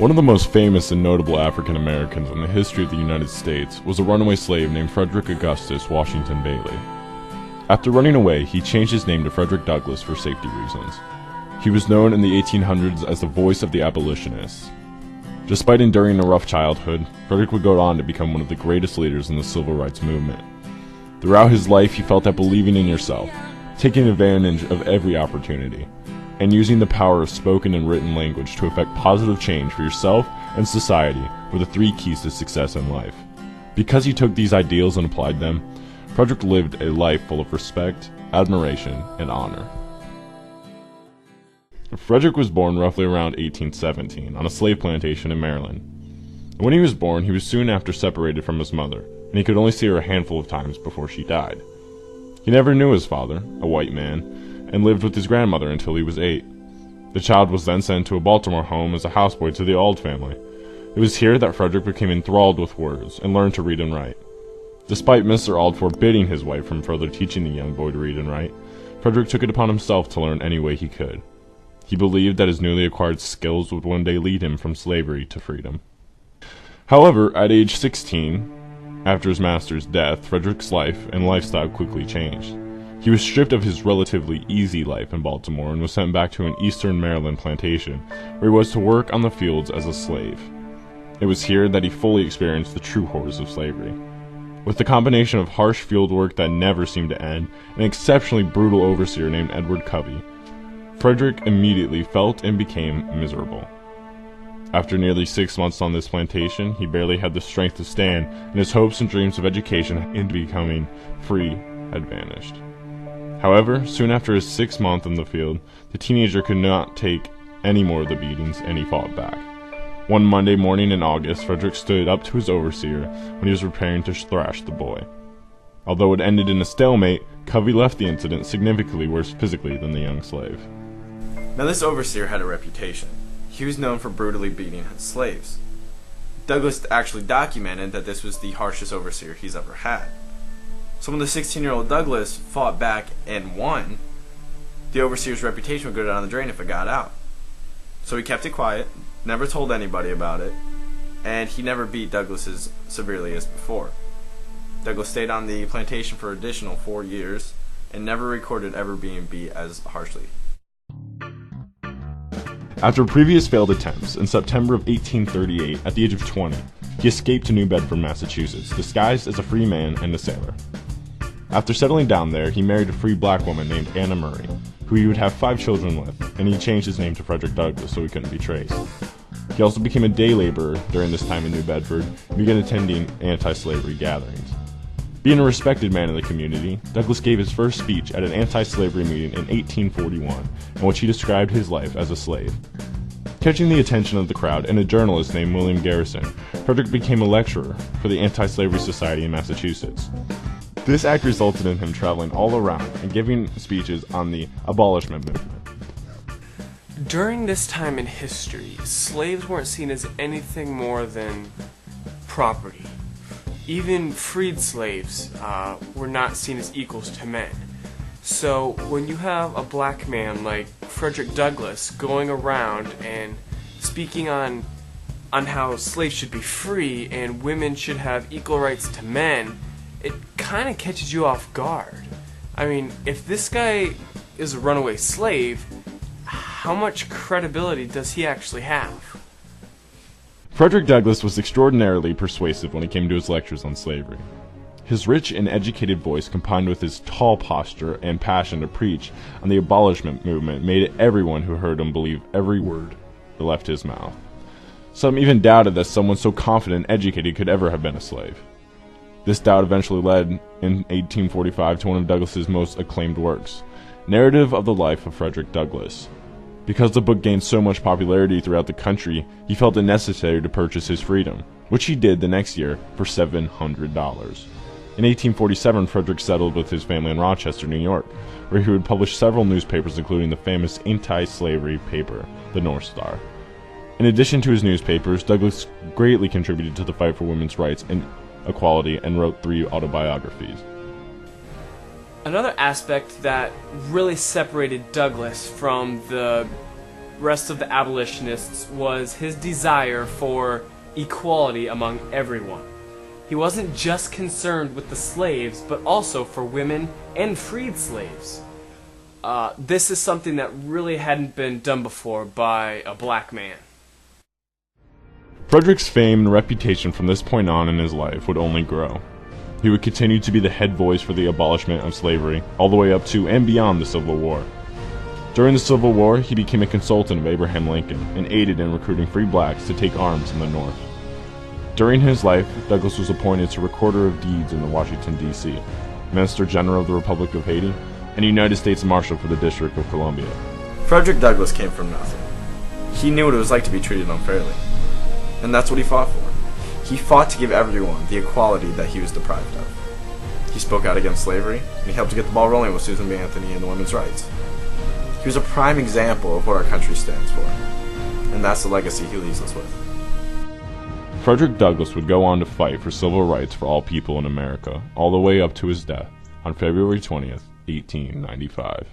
One of the most famous and notable African Americans in the history of the United States was a runaway slave named Frederick Augustus Washington Bailey. After running away, he changed his name to Frederick Douglass for safety reasons. He was known in the 1800s as the voice of the abolitionists. Despite enduring a rough childhood, Frederick would go on to become one of the greatest leaders in the civil rights movement. Throughout his life, he felt that believing in yourself, taking advantage of every opportunity, and using the power of spoken and written language to effect positive change for yourself and society were the three keys to success in life. Because he took these ideals and applied them, Frederick lived a life full of respect, admiration, and honor. Frederick was born roughly around 1817 on a slave plantation in Maryland. When he was born, he was soon after separated from his mother, and he could only see her a handful of times before she died. He never knew his father, a white man, and lived with his grandmother until he was 8. The child was then sent to a Baltimore home as a houseboy to the Auld family. It was here that Frederick became enthralled with words and learned to read and write. Despite Mr. Auld forbidding his wife from further teaching the young boy to read and write, Frederick took it upon himself to learn any way he could. He believed that his newly acquired skills would one day lead him from slavery to freedom. However, at age 16, after his master's death, Frederick's life and lifestyle quickly changed. He was stripped of his relatively easy life in Baltimore and was sent back to an eastern Maryland plantation, where he was to work on the fields as a slave. It was here that he fully experienced the true horrors of slavery. With the combination of harsh field work that never seemed to end and an exceptionally brutal overseer named Edward Covey, Frederick immediately felt and became miserable. After nearly 6 months on this plantation, he barely had the strength to stand, and his hopes and dreams of education and becoming free had vanished. However, soon after his 6th month in the field, the teenager could not take any more of the beatings, and he fought back. One Monday morning in August, Frederick stood up to his overseer when he was preparing to thrash the boy. Although it ended in a stalemate, Covey left the incident significantly worse physically than the young slave. Now this overseer had a reputation. He was known for brutally beating his slaves. Douglass actually documented that this was the harshest overseer he's ever had. So when the 16-year-old Douglass fought back and won, the overseer's reputation would go down the drain if it got out. So he kept it quiet, never told anybody about it, and he never beat Douglass as severely as before. Douglass stayed on the plantation for an additional 4 years and never recorded ever being beat as harshly. After previous failed attempts, in September of 1838, at the age of 20, he escaped to New Bedford, Massachusetts, disguised as a free man and a sailor. After settling down there, he married a free black woman named Anna Murray, who he would have 5 children with, and he changed his name to Frederick Douglass so he couldn't be traced. He also became a day laborer during this time in New Bedford and began attending anti-slavery gatherings. Being a respected man in the community, Douglass gave his first speech at an anti-slavery meeting in 1841, in which he described his life as a slave. Catching the attention of the crowd and a journalist named William Garrison, Frederick became a lecturer for the Anti-Slavery Society in Massachusetts. This act resulted in him traveling all around and giving speeches on the abolishment movement. During this time in history, slaves weren't seen as anything more than property. Even freed slaves were not seen as equals to men. So when you have a black man like Frederick Douglass going around and speaking on how slaves should be free and women should have equal rights to men, it kind of catches you off guard. I mean, if this guy is a runaway slave, how much credibility does he actually have? Frederick Douglass was extraordinarily persuasive when it came to his lectures on slavery. His rich and educated voice, combined with his tall posture and passion to preach on the abolishment movement, made everyone who heard him believe every word that left his mouth. Some even doubted that someone so confident and educated could ever have been a slave. This doubt eventually led, in 1845, to one of Douglass's most acclaimed works, Narrative of the Life of Frederick Douglass. Because the book gained so much popularity throughout the country, he felt it necessary to purchase his freedom, which he did the next year for $700. In 1847, Frederick settled with his family in Rochester, New York, where he would publish several newspapers, including the famous anti-slavery paper, the North Star. In addition to his newspapers, Douglass greatly contributed to the fight for women's rights and equality and wrote 3 autobiographies. Another aspect that really separated Douglass from the rest of the abolitionists was his desire for equality among everyone. He wasn't just concerned with the slaves, but also for women and freed slaves. This is something that really hadn't been done before by a black man. Frederick's fame and reputation from this point on in his life would only grow. He would continue to be the head voice for the abolishment of slavery, all the way up to and beyond the Civil War. During the Civil War, he became a consultant of Abraham Lincoln and aided in recruiting free blacks to take arms in the North. During his life, Douglas was appointed to Recorder of Deeds in Washington, D.C., Minister General of the Republic of Haiti, and United States Marshal for the District of Columbia. Frederick Douglass came from nothing. He knew what it was like to be treated unfairly. And that's what he fought for. He fought to give everyone the equality that he was deprived of. He spoke out against slavery, and he helped to get the ball rolling with Susan B. Anthony and the women's rights. He was a prime example of what our country stands for. And that's the legacy he leaves us with. Frederick Douglass would go on to fight for civil rights for all people in America, all the way up to his death on February 20th, 1895.